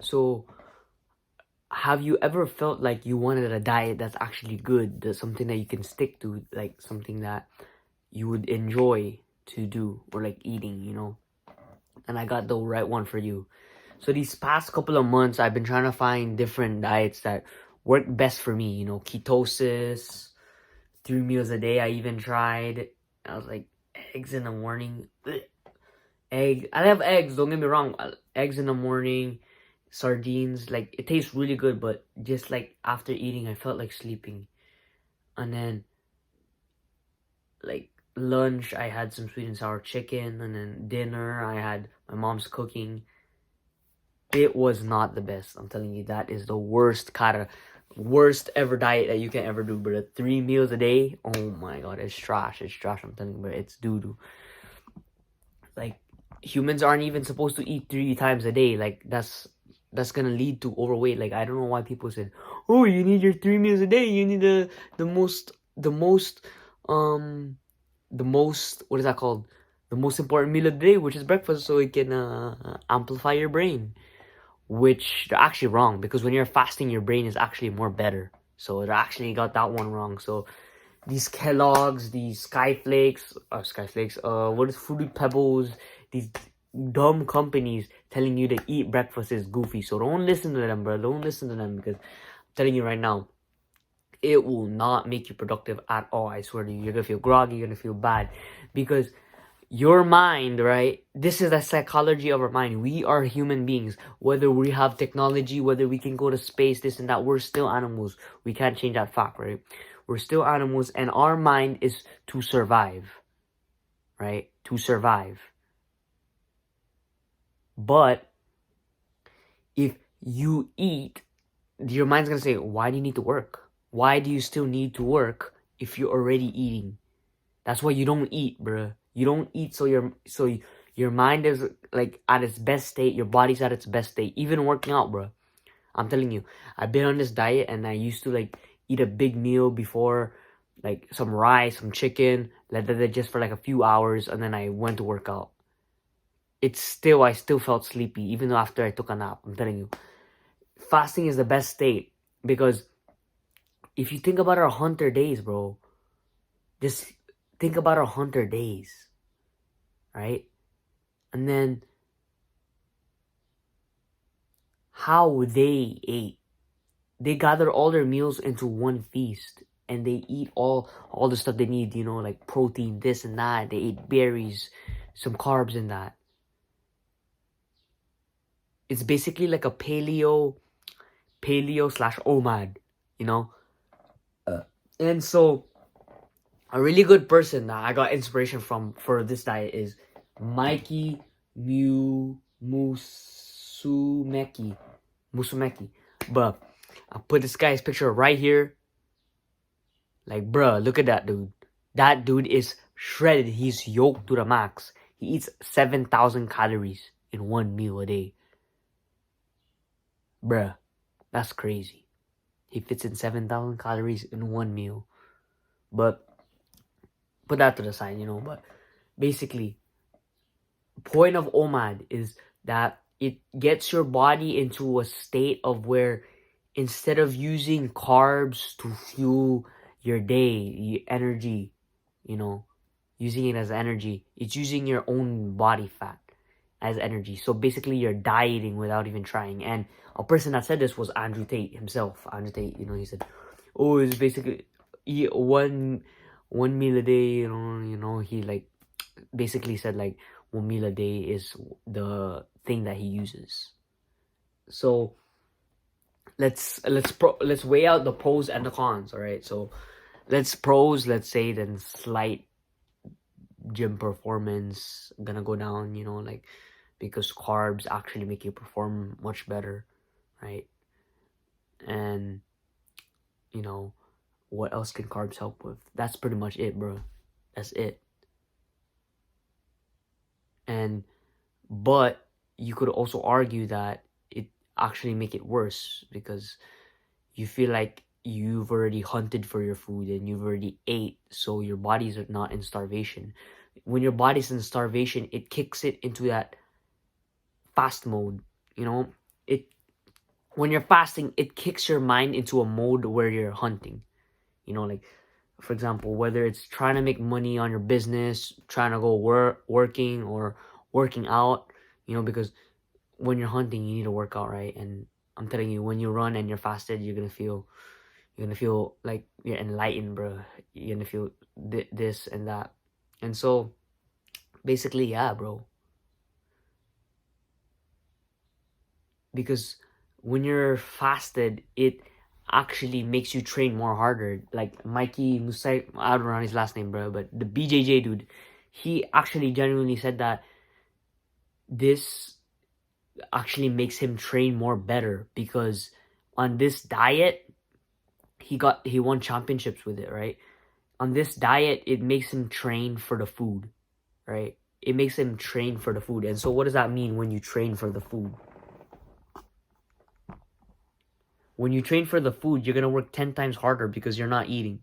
So have you ever felt like you wanted a diet that's actually good, that's something that you can stick to, like something that you would enjoy to do, or like eating, and I got the right one for you. So these past couple of months, I've been trying to find different diets that work best for me. Ketosis, 3 meals a day. I even tried. I was like, eggs in the morning. Ugh. Egg. I love eggs. Don't get me wrong. Eggs in the morning, sardines. Like it tastes really good, but just like after eating, I felt like sleeping. And then like lunch, I had some sweet and sour chicken, and then dinner, I had my mom's cooking. It was not the best. I'm telling you, that is the worst ever diet that you can ever do. But 3 meals a day, oh my god, it's trash. It's trash. I'm telling you, but it's doo doo. Like humans aren't even supposed to eat 3 times a day. Like that's gonna lead to overweight. Like I don't know why people said, "Oh, you need your 3 meals a day. You need the most um the most what is that called? The most important meal of the day, which is breakfast, so it can amplify your brain." Which they're actually wrong, because when you're fasting, your brain is actually more better. So they actually got that one wrong. So these Kellogg's, these Skyflakes, what is Fruity Pebbles, these dumb companies telling you to eat breakfast is goofy. So don't listen to them, bro. Don't listen to them, because I'm telling you right now, it will not make you productive at all. I swear to you, you're gonna feel groggy, you're gonna feel bad, because your mind, right? This is the psychology of our mind. We are human beings. Whether we have technology, whether we can go to space, this and that, we're still animals. We can't change that fact, right? We're still animals, and our mind is to survive, right? To survive. But if you eat, your mind's gonna say, why do you need to work? Why do you still need to work if you're already eating? That's why you don't eat, bruh. You don't eat so your mind is like at its best state, your body's at its best state. Even working out, bruh. I'm telling you, I've been on this diet, and I used to like eat a big meal before, like some rice, some chicken, let that just for like a few hours, and then I went to work out. I still felt sleepy even though after I took a nap. I'm telling you, fasting is the best state, because if you think about our hunter days, bro, just think about our hunter days, right? And then how they ate. They gather all their meals into one feast, and they eat all the stuff they need, like protein, this and that. They eat berries, some carbs in that. It's basically like a paleo slash OMAD, you know? And so a really good person that I got inspiration from for this diet is Mikey Musumeki. But I put this guy's picture right here. Like, bruh, look at that dude. That dude is shredded. He's yoked to the max. He eats 7,000 calories in one meal a day. Bruh, that's crazy. He fits in 7,000 calories in one meal. But put that to the side, But basically, point of OMAD is that it gets your body into a state of where instead of using carbs to fuel your day, energy, using it as energy, it's using your own body fat as energy. So basically, you're dieting without even trying. And a person that said this was Andrew Tate himself. Andrew Tate, he said, "Oh, it's basically eat one meal a day." He like basically said like 1 meal a day is the thing that he uses. So let's weigh out the pros and the cons. All right, so let's say then slight gym performance gonna go down, like because carbs actually make you perform much better, right? And what else can carbs help with? That's pretty much it, bro. That's it. But you could also argue that it actually make it worse, because you feel like you've already hunted for your food and you've already ate, so your body's not in starvation. When your body's in starvation, it kicks it into that fast mode. It when you're fasting, it kicks your mind into a mode where you're hunting. You know, like, for example, whether it's trying to make money on your business, trying to go working or working out, you know, because when you're hunting, you need to work out, right? And I'm telling you, when you run and you're fasted, you're gonna feel like you're enlightened, bro. You're gonna feel this and that. And so, basically, yeah, bro. Because when you're fasted, it actually makes you train more harder. Like Mikey Musai, I don't know his last name, bro, but the BJJ dude, he actually genuinely said that this actually makes him train more better because on this diet, he won championships with it, right? On this diet, it makes him train for the food, right? It makes him train for the food. And so what does that mean when you train for the food? When you train for the food, you're going to work 10 times harder because you're not eating.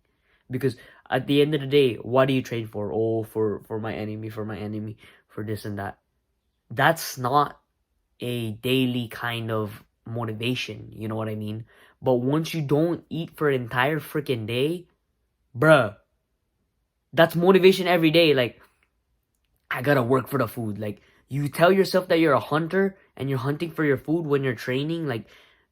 Because at the end of the day, what do you train for? Oh, for my enemy, for this and that. That's not a daily kind of motivation, you know what I mean? But once you don't eat for an entire freaking day, bruh, that's motivation every day. Like, I gotta work for the food. Like, you tell yourself that you're a hunter and you're hunting for your food when you're training, like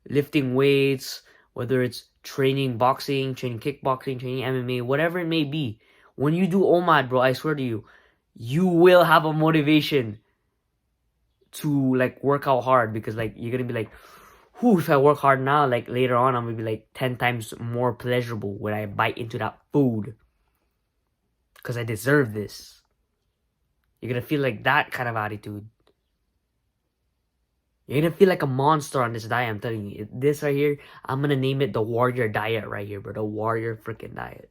lifting weights, whether it's training boxing, training kickboxing, training MMA, whatever it may be. When you do OMAD, bro, I swear to you, you will have a motivation to like work out hard because like you're gonna be like, whew, if I work hard now, like later on, I'm gonna be like 10 times more pleasurable when I bite into that food because I deserve this. You're gonna feel like that kind of attitude. You're gonna feel like a monster on this diet, I'm telling you. This right here, I'm gonna name it the warrior diet right here, bro. The warrior freaking diet.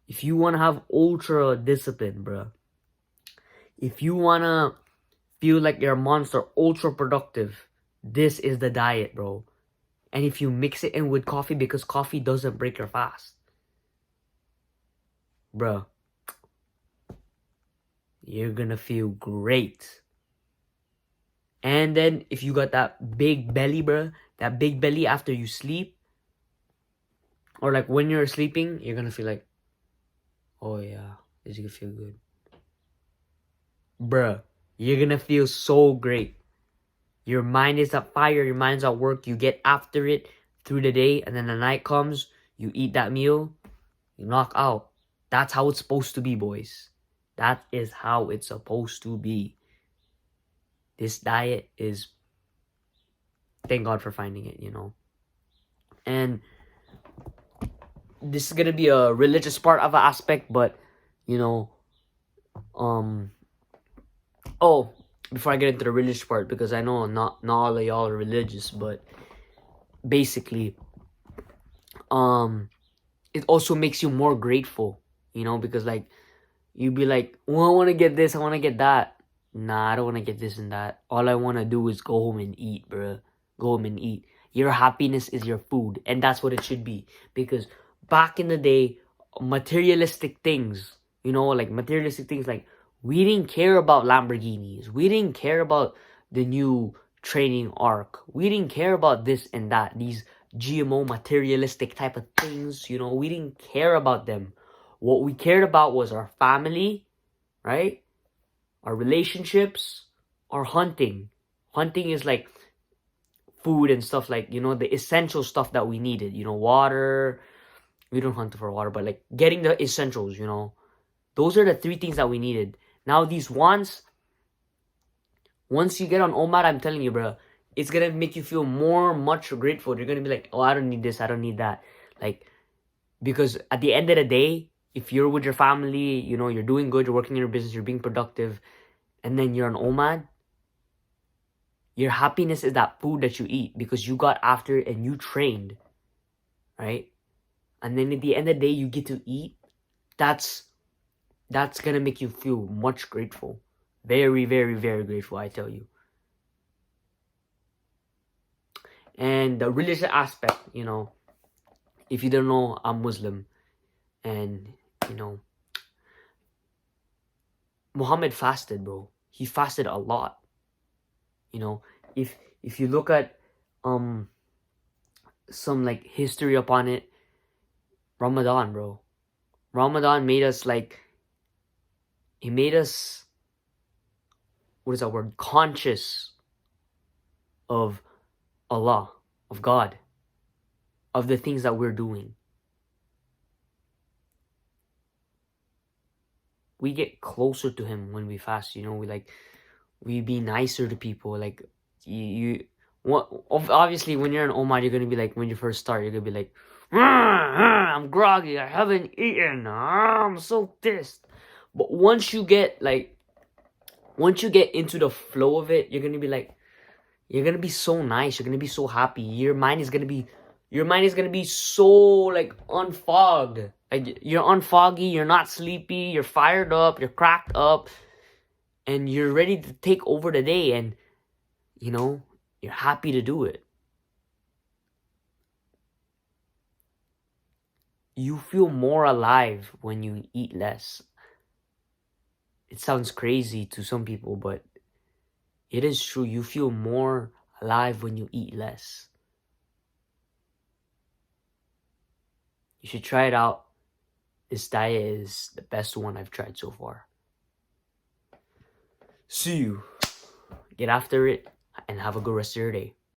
If you wanna have ultra discipline, bro. If you wanna feel like you're a monster, ultra productive, this is the diet, bro. And if you mix it in with coffee, because coffee doesn't break your fast, bro, you're gonna feel great. And then if you got that big belly, bro, that big belly after you sleep, or like when you're sleeping, you're gonna feel like, oh yeah, this is gonna feel good. Bruh, you're gonna feel so great. Your mind is at fire, your mind's at work, you get after it through the day, and then the night comes, you eat that meal, you knock out. That's how it's supposed to be, boys. That is how it's supposed to be. This diet is, thank God for finding it, you know. And this is gonna be a religious part of an aspect, but you know, oh, before I get into the religious part, because I know not all of y'all are religious, but basically, it also makes you more grateful, you know, because like you be like, well, I want to get this, I want to get that. Nah, I don't want to get this and that. All I want to do is go home and eat, bro. Go home and eat. Your happiness is your food, and that's what it should be. Because back in the day, materialistic things, you know, like materialistic things, like we didn't care about Lamborghinis. We didn't care about the new training arc. We didn't care about this and that. These GMO materialistic type of things, you know, we didn't care about them. What we cared about was our family, right? Our relationships, our hunting. Hunting is like food and stuff, like, you know, the essential stuff that we needed, you know, water. We don't hunt for water, but like getting the essentials, you know. Those are the three things that we needed. Now these wants, once you get on OMAD, I'm telling you, bro, it's gonna make you feel much grateful. You're gonna be like, oh, I don't need this, I don't need that. Like, because at the end of the day, if you're with your family, you know, you're doing good, you're working in your business, you're being productive, and then you're on OMAD, your happiness is that food that you eat because you got after it and you trained, right? And then at the end of the day, you get to eat. That's gonna make you feel much grateful. Very, very, very grateful, I tell you. And the religious aspect, you know, if you don't know, I'm Muslim. And, you know, Muhammad fasted, bro. He fasted a lot. You know, if you look at some like history upon it. Ramadan, bro. Ramadan made us like, it made us, what is that word? Conscious of Allah, of God, of the things that we're doing. We get closer to Him when we fast. We be nicer to people. Like obviously when you're an OMAD, you're gonna be like, when you first start, you're gonna be like, I'm groggy, I haven't eaten, I'm so pissed. But once you get into the flow of it, you're gonna be like, you're gonna be so nice, you're gonna be so happy. Your mind is gonna be so like unfogged. Like you're unfoggy, you're not sleepy, you're fired up, you're cracked up, and you're ready to take over the day, and you're happy to do it. You feel more alive when you eat less. It sounds crazy to some people, but it is true. You feel more alive when you eat less. You should try it out. This diet is the best one I've tried so far. See you. Get after it and have a good rest of your day.